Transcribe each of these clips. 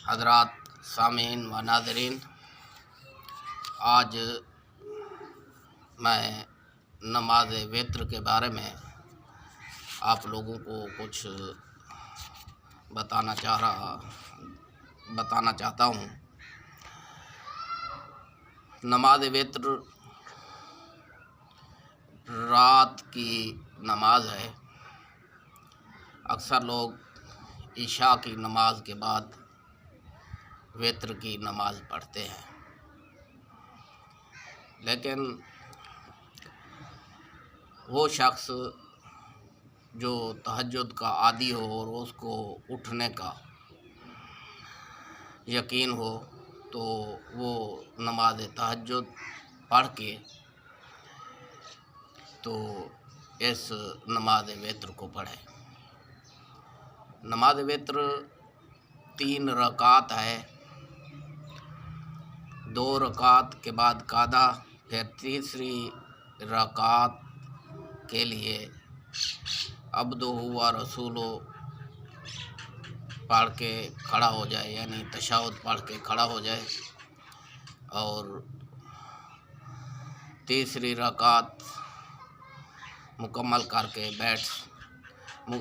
حضرات سامعین و ناظرین، آج میں نماز وتر کے بارے میں آپ لوگوں کو کچھ بتانا چاہتا ہوں۔ نماز وتر رات کی نماز ہے۔ اکثر لوگ عشاء کی نماز کے بعد وتر کی نماز پڑھتے ہیں، لیکن وہ شخص جو تہجد کا عادی ہو اور اس کو اٹھنے کا یقین ہو تو وہ نماز تہجد پڑھ کے تو اس نماز وتر کو پڑھے۔ نماز وتر 3 رکعت ہے، 2 رکعت کے بعد قعدہ، پھر تیسری رکعت کے لیے عبدہ و رسولہ پڑھ کے کھڑا ہو جائے، یعنی تشہد پڑھ کے کھڑا ہو جائے، اور تیسری رکعت مکمل کر کے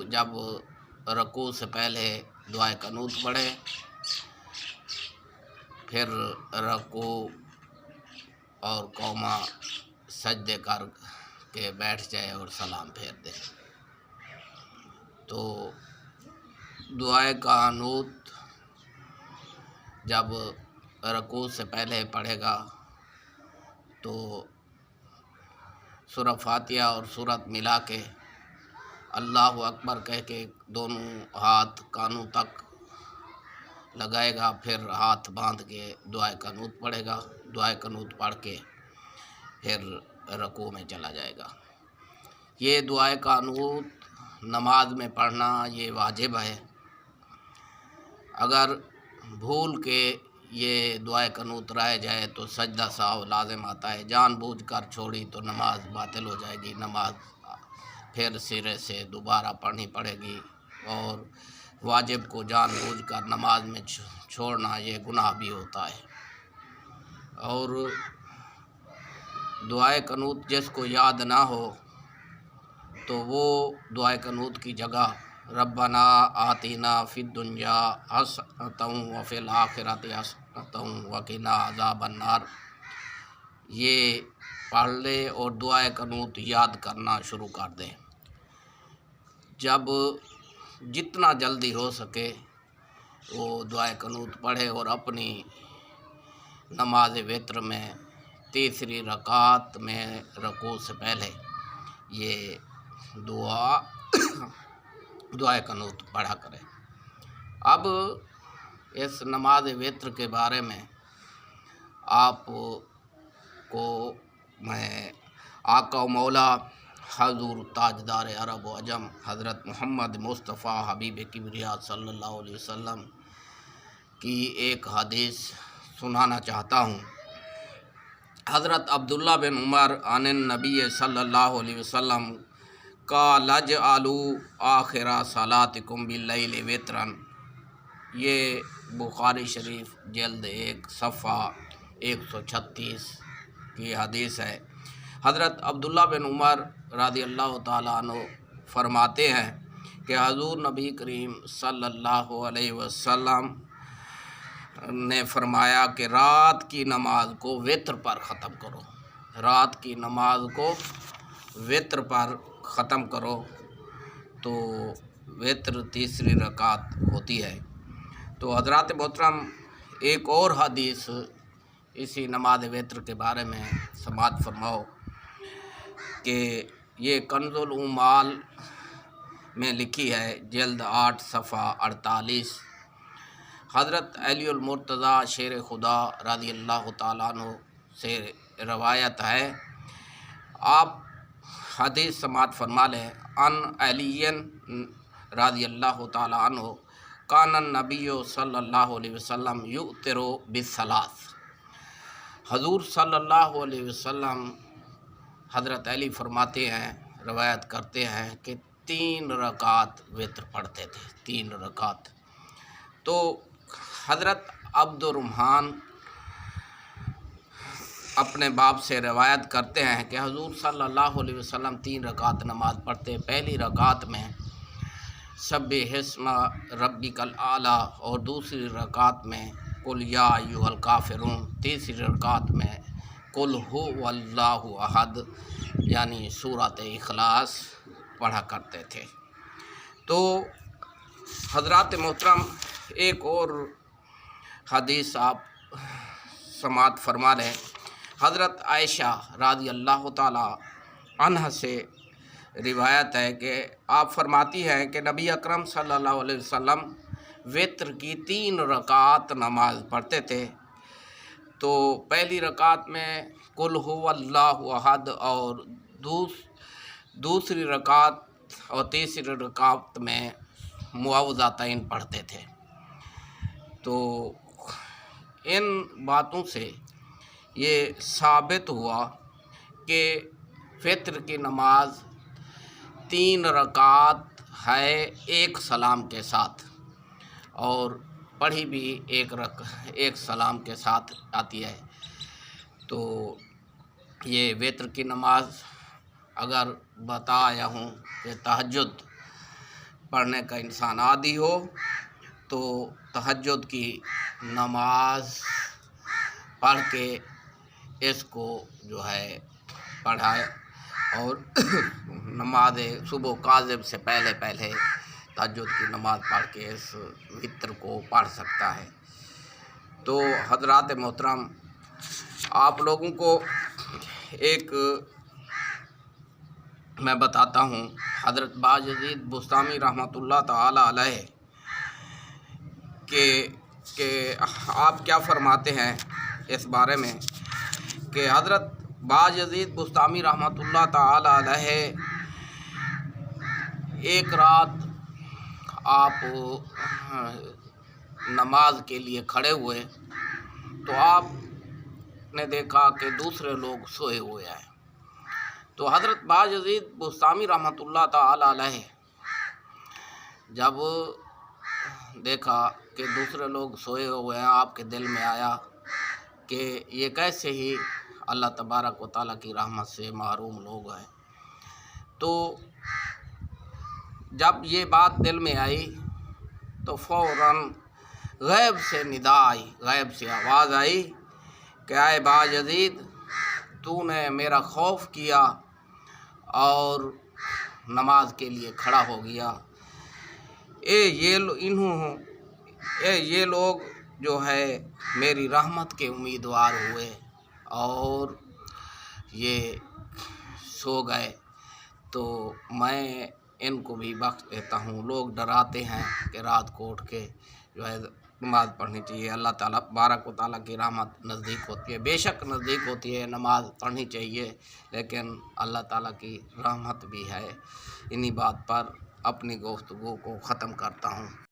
جب رکوع سے پہلے دعائے قنوت پڑھے، پھر رکوع اور قوما سجدے کر کے بیٹھ جائے اور سلام پھیر دے۔ تو دعائے قنوت جب رکوع سے پہلے پڑھے گا تو سورہ فاتحہ اور سورت ملا کے اللہ اکبر کہہ کے دونوں ہاتھ کانوں تک لگائے گا، پھر ہاتھ باندھ کے دعائے قنوت پڑھے گا، دعائے قنوت پڑھ کے پھر رکوع میں چلا جائے گا۔ یہ دعائے قنوت نماز میں پڑھنا یہ واجب ہے۔ اگر بھول کے یہ دعائے قنوت رہ جائے تو سجدہ سہو لازم آتا ہے، جان بوجھ کر چھوڑی تو نماز باطل ہو جائے گی، نماز پھر سرے سے دوبارہ پڑھنی پڑے گی، اور واجب کو جان بوجھ کر نماز میں چھوڑنا یہ گناہ بھی ہوتا ہے۔ اور دعائے قنوت جس کو یاد نہ ہو تو وہ دعائے قنوت کی جگہ ربنا آتینا فی الدنیا حسنۃ وفی الآخرۃ حسنۃ وقنا عذاب النار یہ پڑھ لے اور دعائے قنوت یاد کرنا شروع کر دے۔ جب جتنا جلدی ہو سکے وہ دعائے قنوت پڑھے اور اپنی نماز وتر میں تیسری رکعت میں رکوع سے پہلے یہ دعائے قنوت پڑھا کرے۔ اب اس نماز وتر کے بارے میں آپ کو میں آقا و مولا حضور تاجدار عرب و عجم حضرت محمد مصطفیٰ حبیب کبریا صلی اللہ علیہ وسلم کی ایک حدیث سنانا چاہتا ہوں۔ حضرت عبداللہ بن عمر عن النبی صلی اللہ علیہ وسلم قال اجعلوا آخر صلاتکم باللیل وترا، یہ بخاری شریف جلد 1 صفحہ 136 کی حدیث ہے۔ حضرت عبداللہ بن عمر رضی اللہ تعالیٰ عنہ فرماتے ہیں کہ حضور نبی کریم صلی اللہ علیہ وسلم نے فرمایا کہ رات کی نماز کو وتر پر ختم کرو، رات کی نماز کو وتر پر ختم کرو، تو وتر تیسری رکعت ہوتی ہے۔ تو حضرات محترم ایک اور حدیث اسی نماز وتر کے بارے میں سماعت فرماؤ کہ یہ کنز العمال میں لکھی ہے، جلد 8 صفحہ 48۔ حضرت علی المرتضیٰ شیر خدا رضی اللہ تعالیٰ عنہ سے روایت ہے، آپ حدیث سماعت فرما لیں۔ ان علی رضی اللہ تعالیٰ عنہ کان النبی صلی اللہ علیہ وسلم یؤتر بالثلاث، حضور صلی اللہ علیہ وسلم حضرت علی فرماتے ہیں، روایت کرتے ہیں کہ 3 رکعت وتر پڑھتے تھے، 3 رکعت۔ تو حضرت عبد الرحمن اپنے باپ سے روایت کرتے ہیں کہ حضور صلی اللہ علیہ وسلم 3 رکعت نماز پڑھتے. پہلی رکعت میں سبح اسم ربک الاعلی اور دوسری رکعت میں قل یا ایھا الکافرون، تیسری رکعت میں قل ھو اللہ احد یعنی سورۃ اخلاص پڑھا کرتے تھے. تو حضرات محترم ایک اور حدیث آپ سماعت فرما لیں. حضرت عائشہ رضی اللہ تعالی عنہ سے روایت ہے کہ آپ فرماتی ہیں کہ نبی اکرم صلی اللہ علیہ وسلم وتر کی 3 رکعات نماز پڑھتے تھے. تو پہلی رکعت میں قل ھو اللہ احد اور دوسری رکعت اور تیسری رکعت میں معوذتین پڑھتے تھے. تو ان باتوں سے یہ ثابت ہوا کہ فطر کی نماز 3 رکعت ہے ایک سلام کے ساتھ، اور پڑھی بھی ایک سلام کے ساتھ آتی ہے. تو یہ وتر کی نماز اگر بتایا ہوں کہ تہجد پڑھنے کا انسان عادی ہو تو تہجد کی نماز پڑھ کے اس کو جو ہے پڑھائے، اور نماز صبح کاذب سے پہلے تہجد کی نماز پڑھ کے اس وتر کو پڑھ سکتا ہے. تو حضرات محترم آپ لوگوں کو ایک میں بتاتا ہوں. حضرت بایزید بسطامی رحمۃ اللہ تعالی علیہ کہ آپ کیا فرماتے ہیں اس بارے میں کہ حضرت بایزید بسطامی رحمۃ اللہ تعالی علیہ ایک رات آپ نماز کے لیے کھڑے ہوئے تو آپ نے دیکھا کہ دوسرے لوگ سوئے ہوئے ہیں. تو حضرت بایزید بسطامی رحمۃ اللہ تعالی علیہ جب دیکھا کہ دوسرے لوگ سوئے ہوئے ہیں، آپ کے دل میں آیا کہ یہ کیسے ہی اللہ تبارک و تعالیٰ کی رحمت سے محروم لوگ ہیں. تو جب یہ بات دل میں آئی تو فوراً غیب سے ندا آئی، غیب سے آواز آئی کہ اے بایزید تو نے میرا خوف کیا اور نماز کے لیے کھڑا ہو گیا. یہ لوگ جو ہے میری رحمت کے امیدوار ہوئے اور یہ سو گئے، تو میں ان کو بھی بخش دیتا ہوں. لوگ ڈراتے ہیں کہ رات کو اٹھ کے جو ہے نماز پڑھنی چاہیے، اللہ تعالیٰ بارک و تعالیٰ کی رحمت نزدیک ہوتی ہے. بے شک نزدیک ہوتی ہے، نماز پڑھنی چاہیے، لیکن اللہ تعالیٰ کی رحمت بھی ہے. انہی بات پر اپنی گفتگو کو ختم کرتا ہوں.